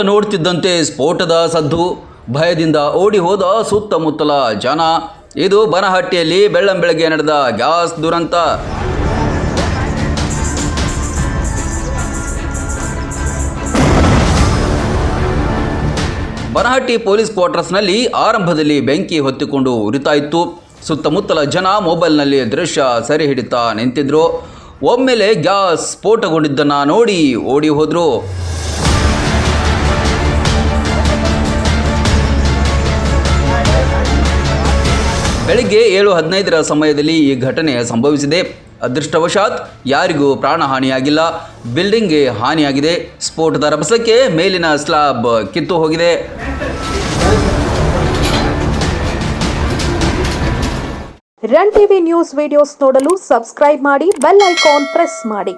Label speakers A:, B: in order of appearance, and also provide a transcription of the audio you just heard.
A: ನೋಡುತ್ತಿದ್ದಂತೆ ಸ್ಫೋಟದ ಸದ್ದು, ಭಯದಿಂದ ಓಡಿ ಹೋದ ಸುತ್ತಮುತ್ತಲ ಜನ. ಇದು ಬನಹಟ್ಟಿಯಲ್ಲಿ ಬೆಳ್ಳಂಬೆಳಗ್ಗೆ ನಡೆದ ಗ್ಯಾಸ್ ದುರಂತ. ಬನಹಟ್ಟಿ ಪೊಲೀಸ್ ಕ್ವಾರ್ಟರ್ಸ್ನಲ್ಲಿ ಆರಂಭದಲ್ಲಿ ಬೆಂಕಿ ಹೊತ್ತಿಕೊಂಡು ಉರಿತಾ ಇತ್ತು. ಸುತ್ತಮುತ್ತಲ ಜನ ಮೊಬೈಲ್ನಲ್ಲಿ ದೃಶ್ಯ ಸೆರೆ ಹಿಡಿತಾ ನಿಂತಿದ್ರು. ಒಮ್ಮೆಲೆ ಗ್ಯಾಸ್ ಸ್ಫೋಟಗೊಂಡಿದ್ದನ್ನು ನೋಡಿ ಓಡಿ ಹೋದರು. ಬೆಳಿಗ್ಗೆ 7:15ರ ಸಮಯದಲ್ಲಿ ಈ ಘಟನೆ ಸಂಭವಿಸಿದೆ. ಅದೃಷ್ಟವಶಾತ್ ಯಾರಿಗೂ ಪ್ರಾಣಹಾನಿಯಾಗಿಲ್ಲ. ಬಿಲ್ಡಿಂಗ್ಗೆ ಹಾನಿಯಾಗಿದೆ. ಸ್ಫೋಟದ ರಭಸಕ್ಕೆ ಮೇಲಿನ ಸ್ಲ್ಯಾಬ್ ಕಿತ್ತು ಹೋಗಿದೆ.
B: ರನ್ ಟಿವಿ ನ್ಯೂಸ್ ವಿಡಿಯೋಸ್ ನೋಡಲು ಸಬ್ಸ್ಕ್ರೈಬ್ ಮಾಡಿ, ಬೆಲ್ ಐಕಾನ್ ಪ್ರೆಸ್ ಮಾಡಿ.